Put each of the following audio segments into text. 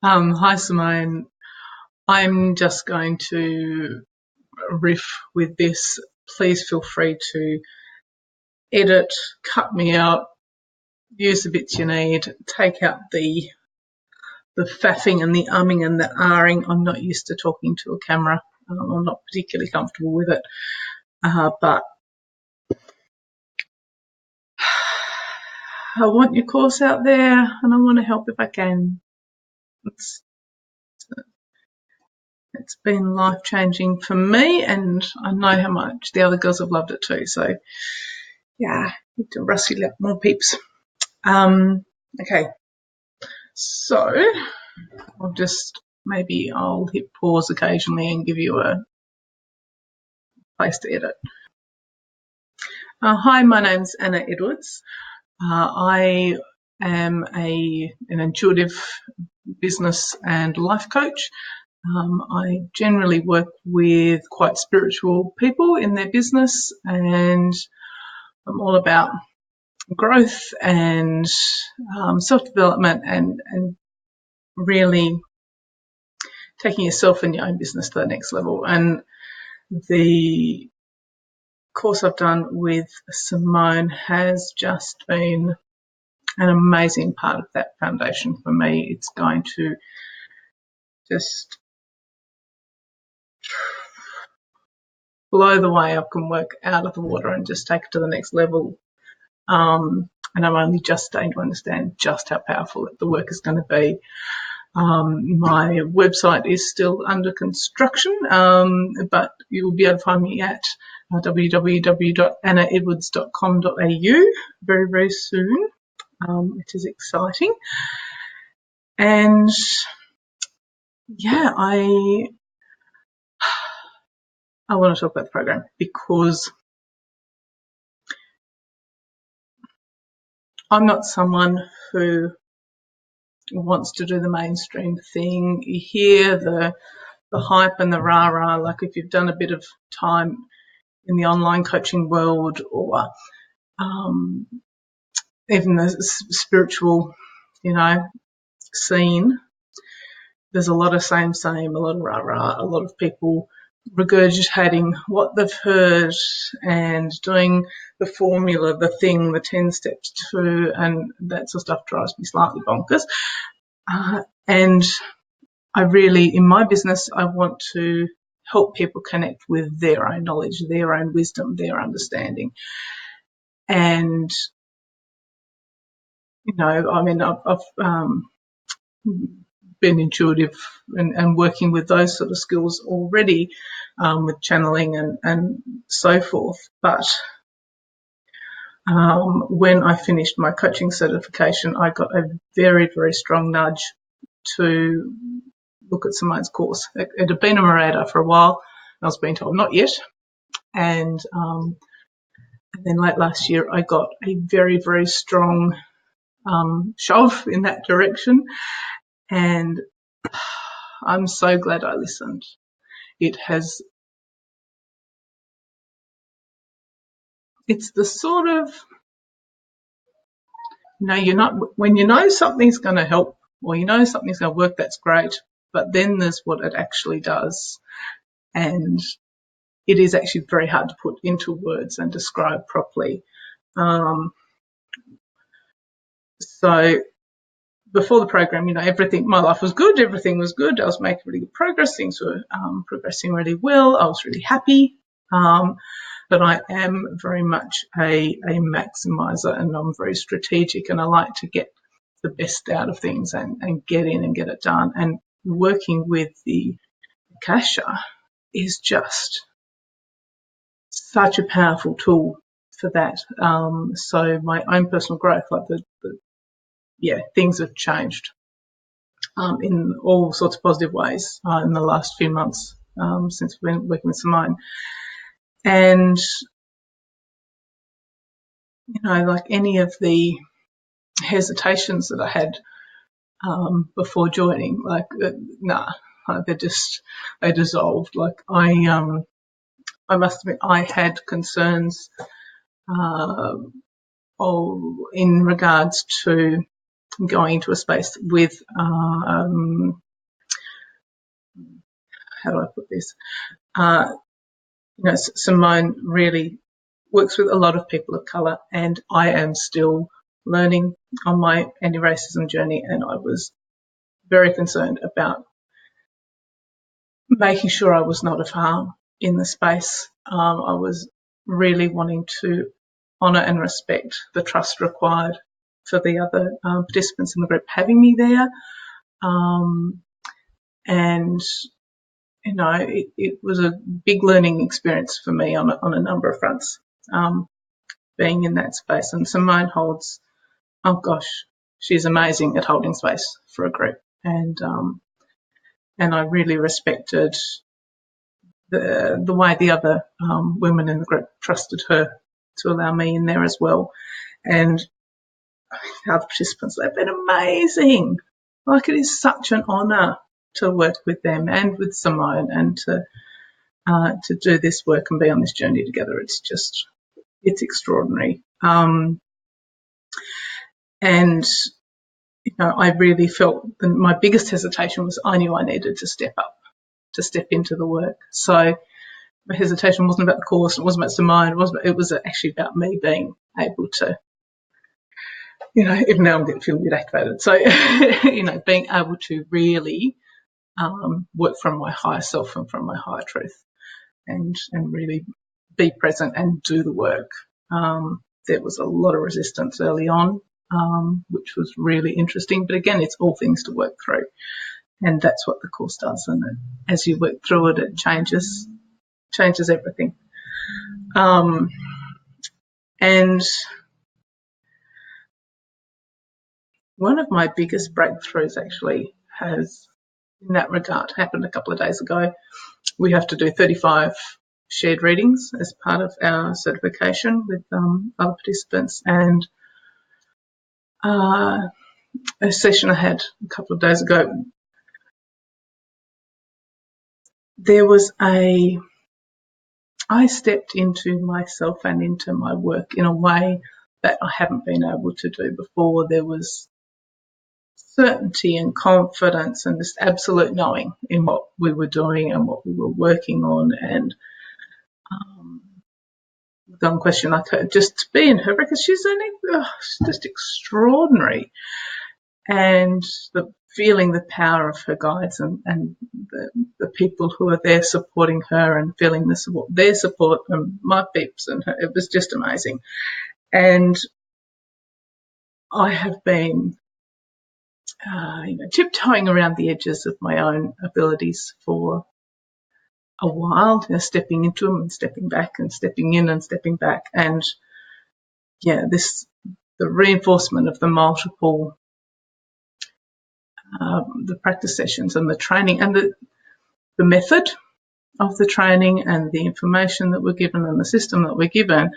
Hi, Simone. I'm just going to riff with this. Please feel free to edit, cut me out, use the bits you need, take out the faffing and the umming and the ahhing. I'm not used to talking to a camera. I'm not particularly comfortable with it. But I want your course out there and I want to help if I can. It's been life-changing for me, and I know how much the other girls have loved it too. So, yeah, need to rustle up more peeps. Okay, so I'll hit pause occasionally and give you a place to edit. Hi, my name's Anna Edwards. I am an intuitive business and life coach. I generally work with quite spiritual people in their business, and I'm all about growth and self-development and really taking yourself and your own business to the next level. And the course I've done with Simone has just been an amazing part of that foundation for me. It's going to just blow the way I can work out of the water and just take it to the next level. And I'm only just starting to understand just how powerful the work is going to be. My website is still under construction, but you'll be able to find me at www.annaedwards.com.au very, very soon, which is exciting. And yeah, I want to talk about the program because I'm not someone who wants to do the mainstream thing. You hear the hype and the rah-rah, like if you've done a bit of time in the online coaching world or even the spiritual, scene, there's a lot of same, a lot of rah-rah, a lot of people regurgitating what they've heard and doing the formula, the thing, the 10 steps to, and that sort of stuff drives me slightly bonkers. And I really, in my business, I want to help people connect with their own knowledge, their own wisdom, their understanding. And, I've been intuitive and working with those sort of skills already, with channeling and so forth. But when I finished my coaching certification, I got a very, very strong nudge to look at Simone's course. It had been on my radar for a while. I was being told not yet. And then late last year, I got a very, very strong shove in that direction. And I'm so glad I listened. It's the sort of, when you know something's going to help or you know something's going to work, that's great. But then there's what it actually does. And it is actually very hard to put into words and describe properly. So before the program, everything, my life was good. Everything was good. I was making really good progress. Things were progressing really well. I was really happy. But I am very much a maximizer, and I'm very strategic, and I like to get the best out of things and get in and get it done. And working with the Akasha is just such a powerful tool for that. So my own personal growth, like things have changed in all sorts of positive ways in the last few months since we've been working with Simone. And, like any of the hesitations that I had before joining, they dissolved. Like I must admit, I had concerns in regards to going into a space with, how do I put this? Simone really works with a lot of people of colour, and I am still learning on my anti-racism journey, and I was very concerned about making sure I was not of harm in the space. I was really wanting to honour and respect the trust required for the other participants in the group having me there. And, it was a big learning experience for me on a number of fronts, being in that space. And Simone holds, oh gosh, she's amazing at holding space for a group. And I really respected the way the other women in the group trusted her to allow me in there as well. And the other participants, they've been amazing. Like, it is such an honour to work with them and with Simone, and to do this work and be on this journey together. It's extraordinary. And I really felt my biggest hesitation was I knew I needed to step up, to step into the work. So my hesitation wasn't about the course, it wasn't about Simone, it was actually about me being able to, even now I'm feeling a bit activated. So, being able to really work from my higher self and from my higher truth, and really be present and do the work. There was a lot of resistance early on, which was really interesting. But again, it's all things to work through, and that's what the course does. And as you work through it, it changes everything. And one of my biggest breakthroughs actually has, in that regard, happened a couple of days ago. We have to do 35 shared readings as part of our certification with other participants, and a session I had a couple of days ago, I stepped into myself and into my work in a way that I haven't been able to do before. There was certainty and confidence and just absolute knowing in what we were doing and what we were working on. And the one question, just to be in her, because she's just extraordinary. And feeling the power of her guides and the people who are there supporting her, and feeling their support and my peeps, and her, it was just amazing. And I have been tiptoeing around the edges of my own abilities for a while, stepping into them and stepping back and stepping in and stepping back. And the reinforcement of the multiple the practice sessions and the training and the method of the training and the information that we're given and the system that we're given,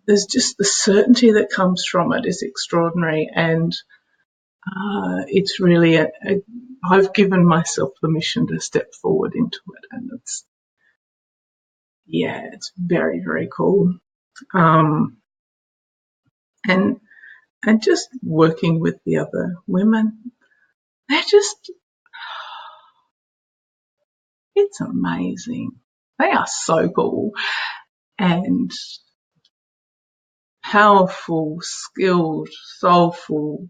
there's just the certainty that comes from it is extraordinary. And it's really I've given myself permission to step forward into it, and it's very, very cool. And just working with the other women, it's amazing. They are so cool and powerful, skilled, soulful,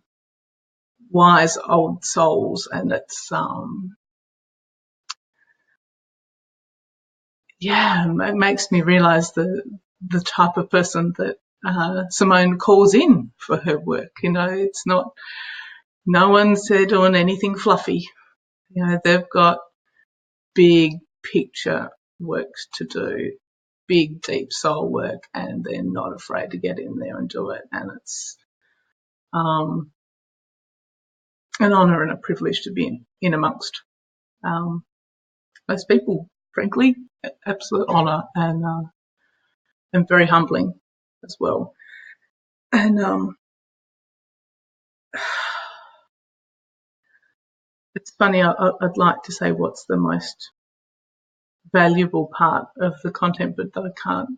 wise old souls. And it's it makes me realise the type of person that Simone calls in for her work. It's not, no one's doing anything fluffy. They've got big picture work to do, big, deep soul work, and they're not afraid to get in there and do it. And it's an honour and a privilege to be in amongst those people. Frankly, absolute honour, and very humbling as well. And it's funny, I'd like to say what's the most valuable part of the content, but I can't.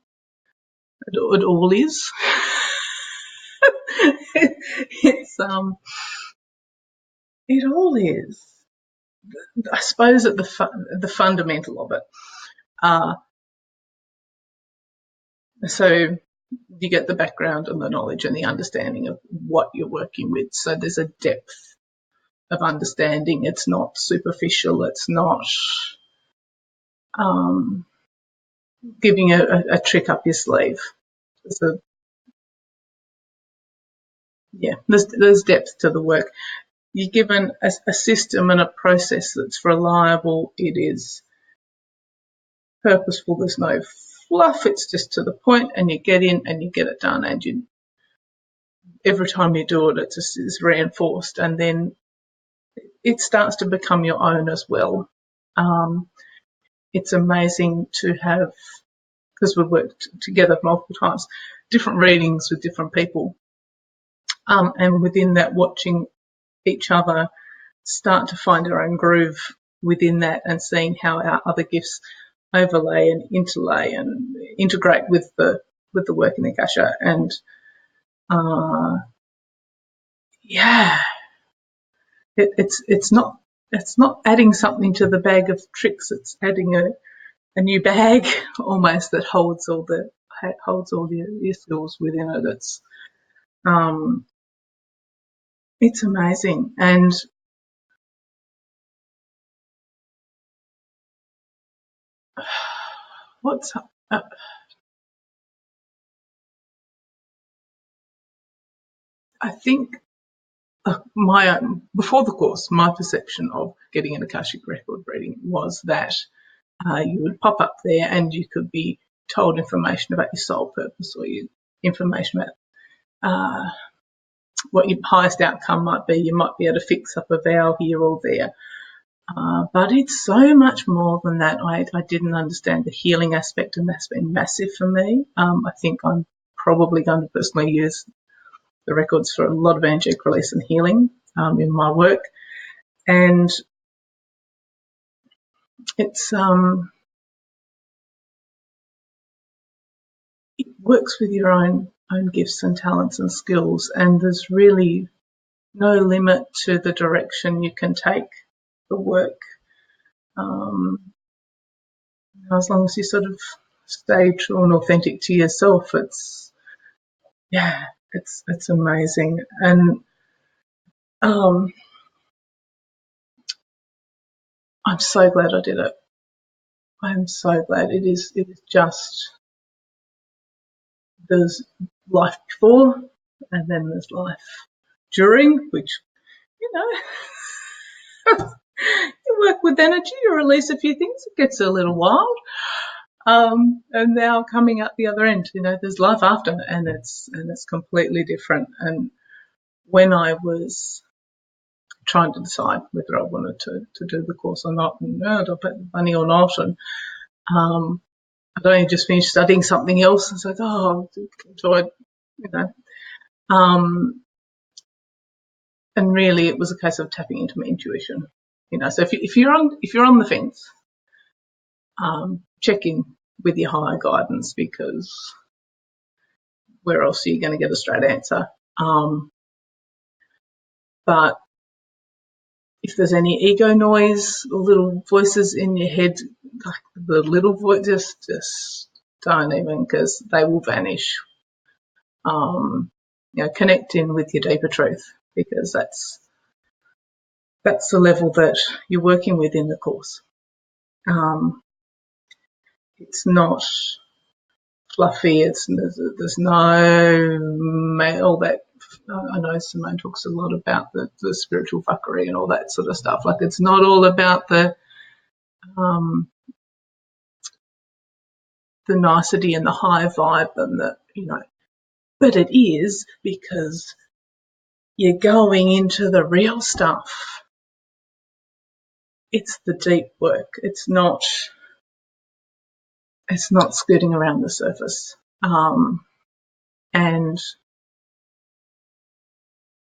It all is. it's it all is. I suppose at the fundamental of it. So you get the background and the knowledge and the understanding of what you're working with. So there's a depth of understanding. It's not superficial. It's not giving a trick up your sleeve. There's depth to the work. You're given a system and a process that's reliable. It is purposeful. There's no fluff. It's just to the point, and you get in and you get it done. And every time you do it, it's reinforced, and then it starts to become your own as well. It's amazing to have, because we've worked together multiple times, different readings with different people, and within that, watching each other start to find our own groove within that, and seeing how our other gifts overlay and interlay and integrate with the work in the Akasha. And it's not adding something to the bag of tricks. It's adding a new bag almost that holds all your skills within it. It's amazing. And what's I think before the course, my perception of getting an Akashic record reading was that you would pop up there and you could be told information about your soul purpose, or information about what your highest outcome might be. You might be able to fix up a vow here or there. But it's so much more than that. I didn't understand the healing aspect, and that's been massive for me. I think I'm probably going to personally use the records for a lot of angelic release and healing in my work. And it's it works with your own gifts and talents and skills, and there's really no limit to the direction you can take the work, as long as you sort of stay true and authentic to yourself. It's amazing. And I'm so glad I did it. I'm so glad. It is just, there's life before, and then there's life during, which, you work with energy, you release a few things, it gets a little wild. And now coming out the other end, there's life after, and it's completely different. And when I was trying to decide whether I wanted to do the course or not, and do I pay the money or not, and I'd only just finished studying something else. I was like, do I, and really it was a case of tapping into my intuition. So if you're on the fence, check in with your higher guidance, because where else are you going to get a straight answer? But if there's any ego noise or little voices in your head, like the little voice, just don't even, because they will vanish. Connect in with your deeper truth, because that's the level that you're working with in the course. It's not fluffy. There's no all that. I know Simone talks a lot about the spiritual fuckery and all that sort of stuff. Like, it's not all about the nicety and the high vibe and but it is, because you're going into the real stuff. It's the deep work. It's not skirting around the surface. And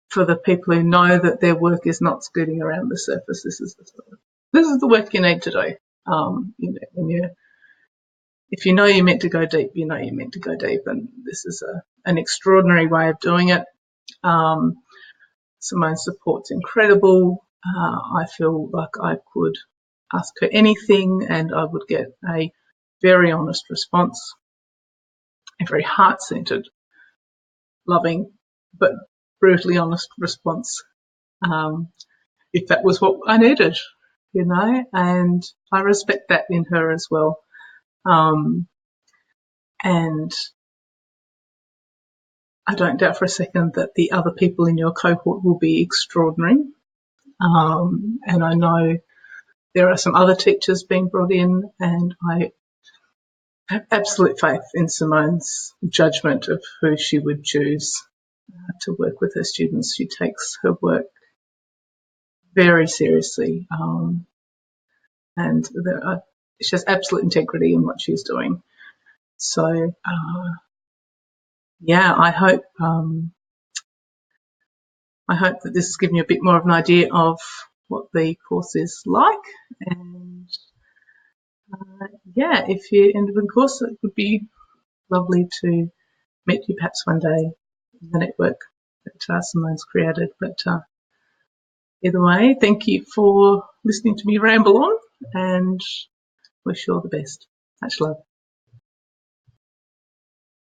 for the people who know that their work is not skirting around the surface, this is the work you need to do. If you know you're meant to go deep, you know you're meant to go deep, and this is an extraordinary way of doing it. Simone's support's incredible. I feel like I could ask her anything and I would get a very honest response, a very heart-centered, loving, but brutally honest response, if that was what I needed, and I respect that in her as well. And I don't doubt for a second that the other people in your cohort will be extraordinary. And I know there are some other teachers being brought in, and I have absolute faith in Simone's judgment of who she would choose to work with her students. She takes her work very seriously, and she has absolute integrity in what she's doing. So, I hope that this has given you a bit more of an idea of what the course is like. And if you're into the course, it would be lovely to meet you perhaps one day in the network that Simone's created. But either way, thank you for listening to me ramble on, and wish you all the best. Much love.